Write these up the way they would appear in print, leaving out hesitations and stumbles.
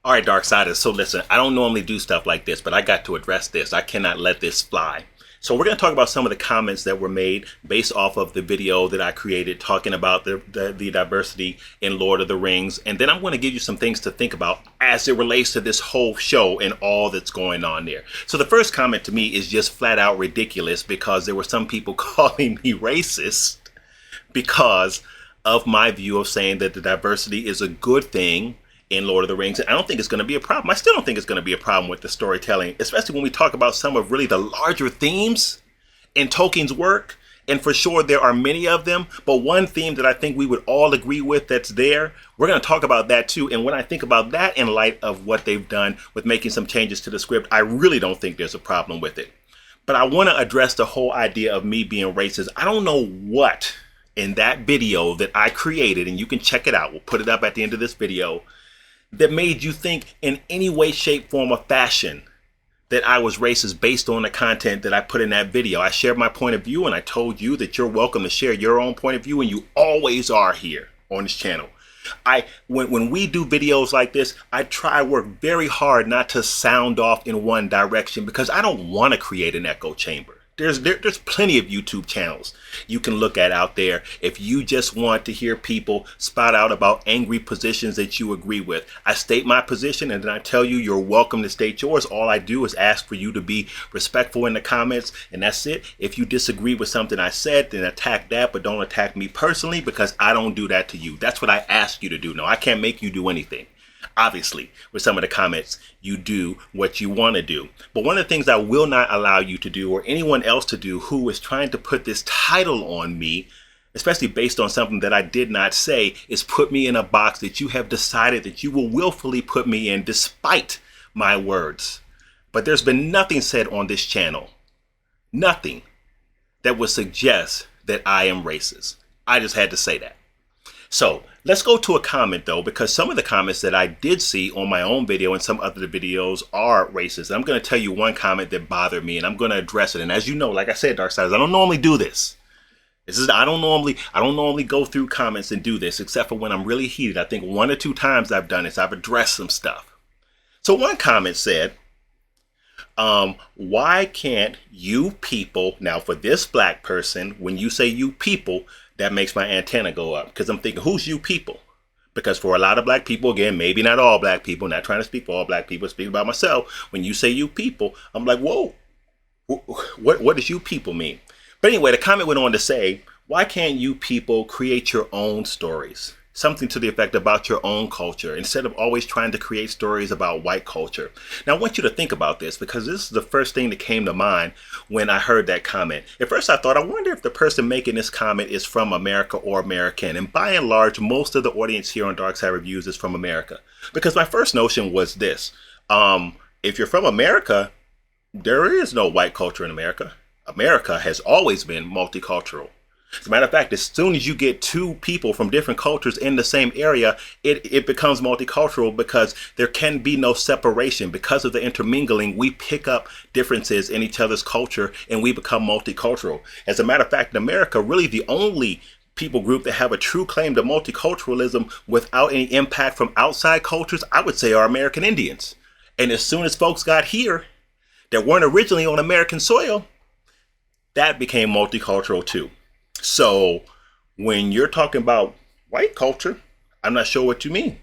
All right, Darksiders. So listen, I don't normally do stuff like this, but I got to address this. I cannot let this fly. So we're going to talk about some of the comments that were made based off of the video that I created talking about the diversity in Lord of the Rings. And then I'm going to give you some things to think about as it relates to this whole show and all that's going on there. So the first comment to me is just flat out ridiculous because there were some people calling me racist because of my view of saying that the diversity is a good thing in Lord of the Rings. And I don't think it's going to be a problem. I still don't think it's going to be a problem with the storytelling, especially when we talk about some of really the larger themes in Tolkien's work. And for sure, there are many of them. But one theme that I think we would all agree with that's there, we're going to talk about that too. And when I think about that in light of what they've done with making some changes to the script, I really don't think there's a problem with it. But I want to address the whole idea of me being racist. I don't know what in that video that I created, and you can check it out. We'll put it up at the end of this video, that made you think in any way, shape, form, or fashion that I was racist based on the content that I put in that video. I shared my point of view and I told you that you're welcome to share your own point of view, and you always are here on this channel. When we do videos like this, I try work very hard not to sound off in one direction because I don't want to create an echo chamber. There's plenty of YouTube channels you can look at out there if you just want to hear people spout out about angry positions that you agree with. I state my position and then I tell you you're welcome to state yours. All I do is ask for you to be respectful in the comments, and that's it. If you disagree with something I said, then attack that, but don't attack me personally because I don't do that to you. That's what I ask you to do. No, I can't make you do anything. Obviously, with some of the comments, you do what you want to do. But one of the things I will not allow you to do, or anyone else to do who is trying to put this title on me, especially based on something that I did not say, is put me in a box that you have decided that you will willfully put me in despite my words. But there's been nothing said on this channel, nothing that would suggest that I am racist. I just had to say that. So let's go to a comment though, because some of the comments that I did see on my own video and some other videos are racist. And I'm going to tell you one comment that bothered me and I'm going to address it. And as you know, like I said, Darksiders, I don't normally do this. I don't normally go through comments and do this except for when I'm really heated. I think one or two times I've done this. I've addressed some stuff. So one comment said, why can't you people, now for this black person, when you say you people, that makes my antenna go up because I'm thinking, who's you people? Because for a lot of black people, again, maybe not all black people, not trying to speak for all black people, speak about myself. When you say you people, I'm like, whoa, what does you people mean? But anyway, the comment went on to say, why can't you people create your own stories? Something to the effect about your own culture instead of always trying to create stories about white culture. Now, I want you to think about this because this is the first thing that came to mind when I heard that comment. At first, I thought, I wonder if the person making this comment is from America or American. And by and large, most of the audience here on Dark Side Reviews is from America. Because my first notion was this. If you're from America, there is no white culture in America. America has always been multicultural. As a matter of fact, as soon as you get two people from different cultures in the same area, it becomes multicultural because there can be no separation. Because of the intermingling, we pick up differences in each other's culture and we become multicultural. As a matter of fact, in America, really the only people group that have a true claim to multiculturalism without any impact from outside cultures, I would say are American Indians. And as soon as folks got here that weren't originally on American soil, that became multicultural too. So when you're talking about white culture, I'm not sure what you mean.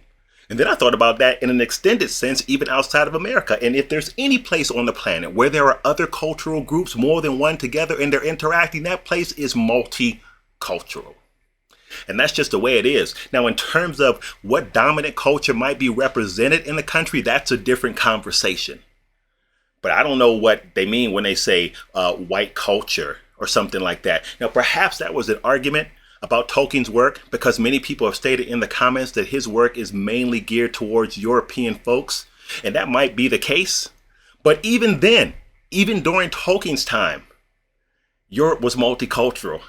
And then I thought about that in an extended sense, even outside of America. And if there's any place on the planet where there are other cultural groups, more than one together, and they're interacting, that place is multicultural. And that's just the way it is. Now, in terms of what dominant culture might be represented in the country, that's a different conversation. But I don't know what they mean when they say white culture or something like that. Now, perhaps that was an argument about Tolkien's work because many people have stated in the comments that his work is mainly geared towards European folks. And that might be the case. But even then, even during Tolkien's time, Europe was multicultural.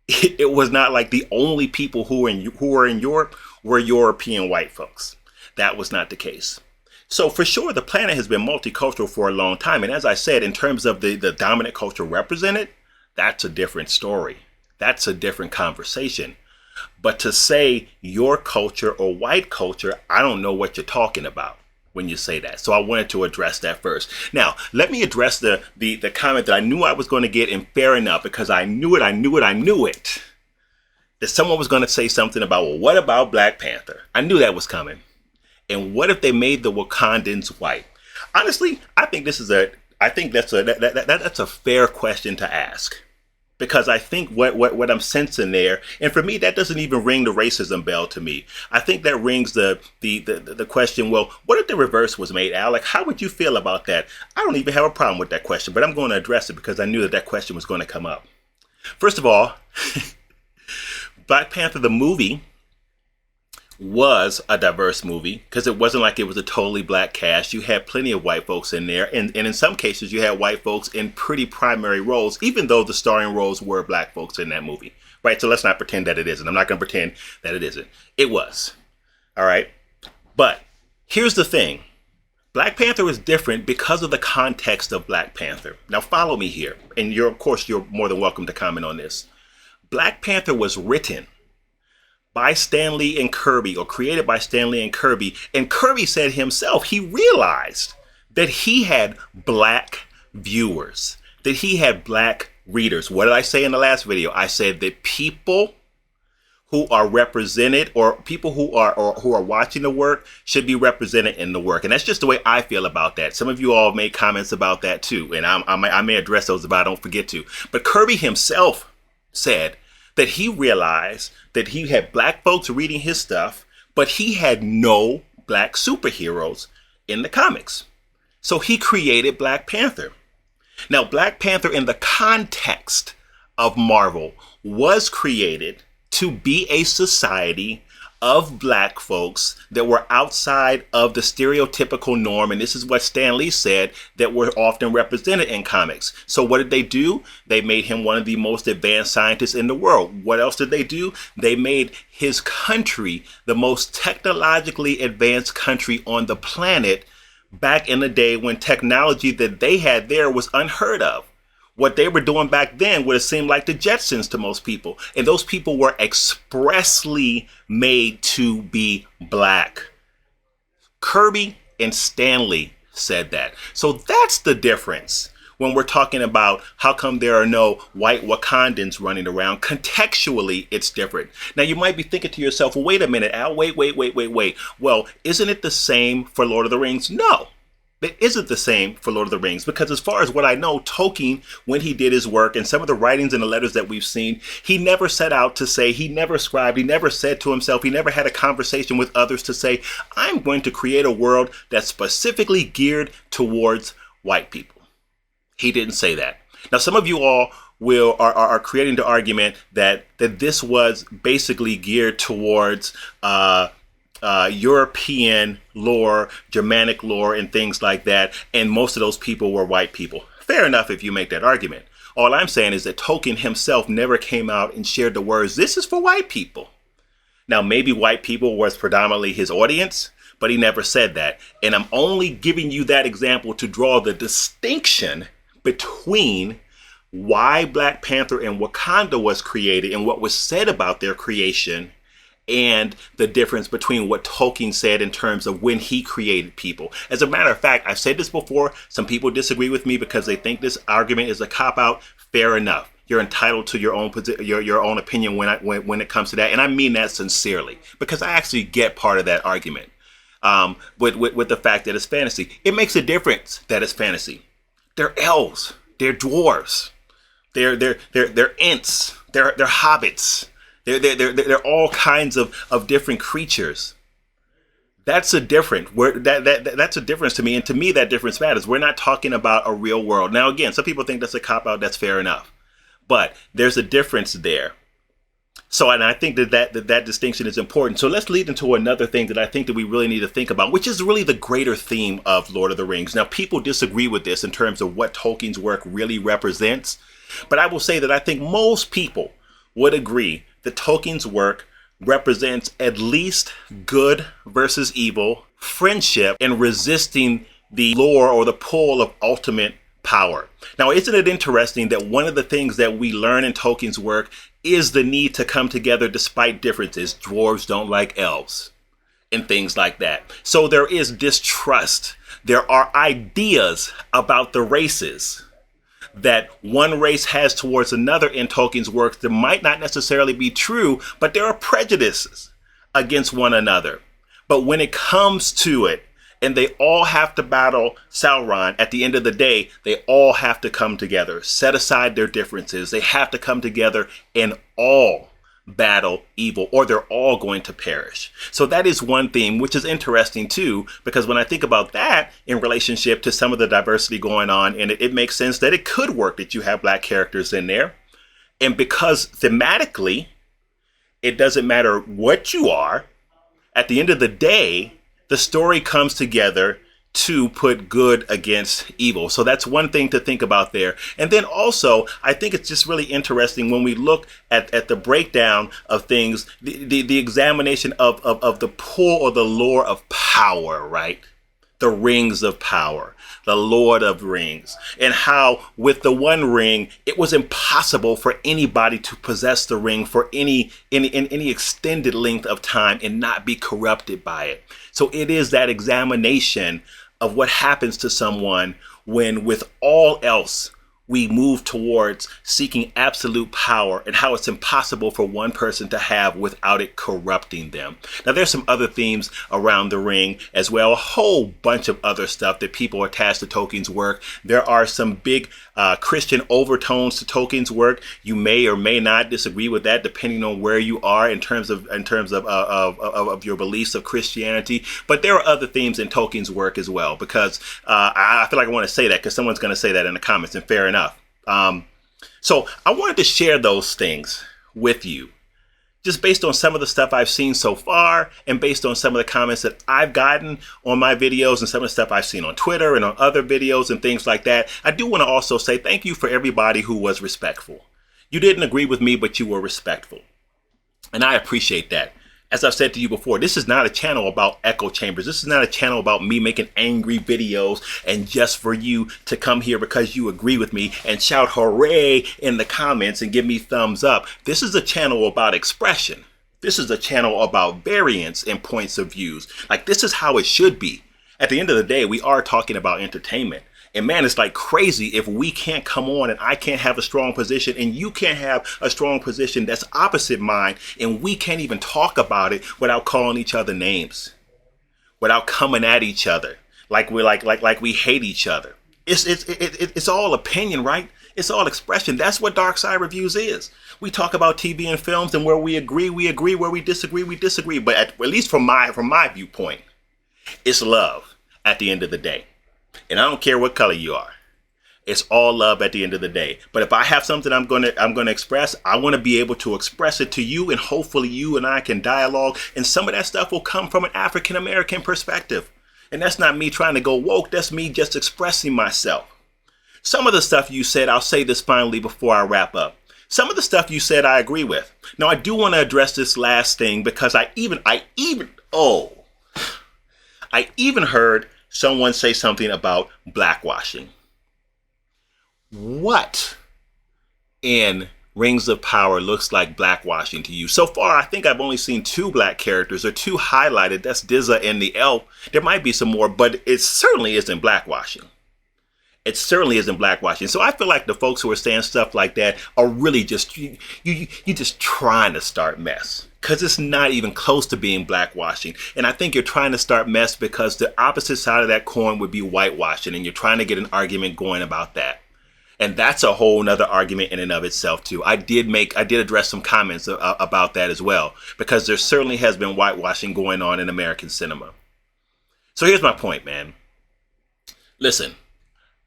It was not like the only people who were in Europe were European white folks. That was not the case. So for sure, the planet has been multicultural for a long time. And as I said, in terms of the dominant culture represented, that's a different story. That's a different conversation. But to say your culture or white culture, I don't know what you're talking about. when you say that. So I wanted to address that first. Now, let me address the comment that I knew I was going to get, and fair enough, because I knew it. That someone was going to say something about, well, what about Black Panther? I knew that was coming. And what if they made the Wakandans white? Honestly, I think that's a fair question to ask. Because I think what I'm sensing there, and for me, that doesn't even ring the racism bell to me. I think that rings the question, well, what if the reverse was made, Al? Like, how would you feel about that? I don't even have a problem with that question, but I'm going to address it because I knew that question was going to come up. First of all, Black Panther, the movie, was a diverse movie because it wasn't like it was a totally black cast. You had plenty of white folks in there, and in some cases you had white folks in pretty primary roles, even though the starring roles were black folks in that movie, right? So let's not pretend that it isn't. I'm not going to pretend that it isn't. It was. All right. But here's the thing. Black Panther is different because of the context of Black Panther. Now follow me here, and you're more than welcome to comment on this. Black Panther was written by Stan Lee and Kirby, or created by Stan Lee and Kirby said himself he realized that he had black viewers, that he had black readers. What did I say in the last video? I said that people who are represented, or people who are watching the work, should be represented in the work. And that's just the way I feel about that. Some of you all made comments about that too, and I may address those if I don't forget to. But Kirby himself said that he realized that he had black folks reading his stuff, but he had no black superheroes in the comics. So he created Black Panther. Now, Black Panther, in the context of Marvel, was created to be a society of black folks that were outside of the stereotypical norm. And this is what Stan Lee said, that were often represented in comics. So what did they do? They made him one of the most advanced scientists in the world. What else did they do? They made his country the most technologically advanced country on the planet back in the day when technology that they had there was unheard of. What they were doing back then would have seemed like the Jetsons to most people. And those people were expressly made to be black. Kirby and Stan Lee said that. So that's the difference when we're talking about how come there are no white Wakandans running around. Contextually, it's different. Now, you might be thinking to yourself, well, wait a minute, Al, wait. Well, isn't it the same for Lord of the Rings? No. It isn't the same for Lord of the Rings, because as far as what I know, Tolkien, when he did his work and some of the writings and the letters that we've seen, he never set out to say, he never scribed, he never said to himself, he never had a conversation with others to say, I'm going to create a world that's specifically geared towards white people. He didn't say that. Now, some of you all are creating the argument that this was basically geared towards European lore, Germanic lore, and things like that, and most of those people were white people. Fair enough if you make that argument. All I'm saying is that Tolkien himself never came out and shared the words, this is for white people. Now, maybe white people was predominantly his audience, but he never said that. And I'm only giving you that example to draw the distinction between why Black Panther and Wakanda was created and what was said about their creation, and the difference between what Tolkien said in terms of when he created people. As a matter of fact, I've said this before. Some people disagree with me because they think this argument is a cop-out. Fair enough. You're entitled to your own your own opinion when it comes to that. And I mean that sincerely, because I actually get part of that argument with the fact that it's fantasy. It makes a difference that it's fantasy. They're elves. They're dwarves. They're ents. They're hobbits. They're all kinds of different creatures. That's a difference. That's a difference to me, and to me that difference matters. We're not talking about a real world. Now, again, some people think that's a cop-out. That's fair enough, but there's a difference there. So, and I think that distinction is important. So let's lead into another thing that I think that we really need to think about, which is really the greater theme of Lord of the Rings. Now, people disagree with this in terms of what Tolkien's work really represents, but I will say that I think most people would agree that Tolkien's work represents at least good versus evil, friendship, and resisting the lure or the pull of ultimate power. Now, isn't it interesting that one of the things that we learn in Tolkien's work is the need to come together despite differences? Dwarves don't like elves. and things like that. So there is distrust. There are ideas about the races that one race has towards another in Tolkien's works that might not necessarily be true, but there are prejudices against one another. But when it comes to it, and they all have to battle Sauron, at the end of the day, they all have to come together, set aside their differences. They have to come together and all battle evil, or they're all going to perish. So that is one theme, which is interesting too, because when I think about that in relationship to some of the diversity going on, and it makes sense that it could work that you have black characters in there. And because thematically, it doesn't matter what you are, at the end of the day, the story comes together to put good against evil. So that's one thing to think about there. And then also, I think it's just really interesting when we look at the breakdown of things, the examination of the pull or the lure of power, right? The rings of power, the Lord of Rings, and how with the One Ring, it was impossible for anybody to possess the ring for any extended length of time and not be corrupted by it. So it is that examination of what happens to someone when, with all else, we move towards seeking absolute power, and how it's impossible for one person to have without it corrupting them. Now, there's some other themes around the ring as well, a whole bunch of other stuff that people attach to Tolkien's work. There are some big Christian overtones to Tolkien's work. You may or may not disagree with that, depending on where you are in terms of your beliefs of Christianity. But there are other themes in Tolkien's work as well, because I feel like I want to say that because someone's going to say that in the comments, and fair enough. So I wanted to share those things with you, just based on some of the stuff I've seen so far, and based on some of the comments that I've gotten on my videos, and some of the stuff I've seen on Twitter and on other videos and things like that. I do want to also say thank you for everybody who was respectful. You didn't agree with me, but you were respectful. And I appreciate that. As I've said to you before, this is not a channel about echo chambers. This is not a channel about me making angry videos and just for you to come here because you agree with me and shout hooray in the comments and give me thumbs up. This is a channel about expression. This is a channel about variance in points of views. Like, this is how it should be. At the end of the day, we are talking about entertainment. And man, it's like crazy if we can't come on and I can't have a strong position and you can't have a strong position that's opposite mine, and we can't even talk about it without calling each other names, without coming at each other like we hate each other. It's all opinion, right? It's all expression. That's what Dark Side Reviews is. We talk about TV and films, and where we agree, where we disagree, we disagree. But at least from my viewpoint, it's love at the end of the day. And I don't care what color you are. It's all love at the end of the day. But if I have something I'm gonna express, I want to be able to express it to you, and hopefully you and I can dialogue. And some of that stuff will come from an African American perspective. And that's not me trying to go woke. That's me just expressing myself. Some of the stuff you said, I'll say this finally before I wrap up. Some of the stuff you said I agree with. Now, I do want to address this last thing, because I even heard someone say something about blackwashing. What in Rings of Power looks like blackwashing to you? So far, I think I've only seen 2 black characters, or 2 highlighted. That's Dizza and the elf. There might be some more, but it certainly isn't blackwashing. It certainly isn't blackwashing. So I feel like the folks who are saying stuff like that are really just, you just trying to start mess. Because it's not even close to being blackwashing. And I think you're trying to start mess because the opposite side of that coin would be whitewashing. And you're trying to get an argument going about that. And that's a whole nother argument in and of itself too. I did address some comments about that as well. Because there certainly has been whitewashing going on in American cinema. So here's my point, man. Listen,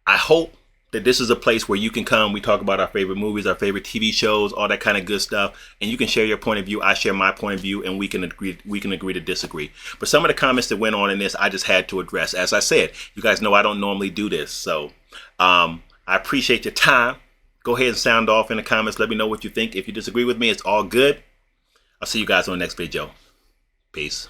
I hope that this is a place where you can come. We talk about our favorite movies, our favorite TV shows, all that kind of good stuff. And you can share your point of view. I share my point of view, and we can agree to disagree. But some of the comments that went on in this, I just had to address. As I said, you guys know I don't normally do this. So I appreciate your time. Go ahead and sound off in the comments. Let me know what you think. If you disagree with me, it's all good. I'll see you guys on the next video. Peace.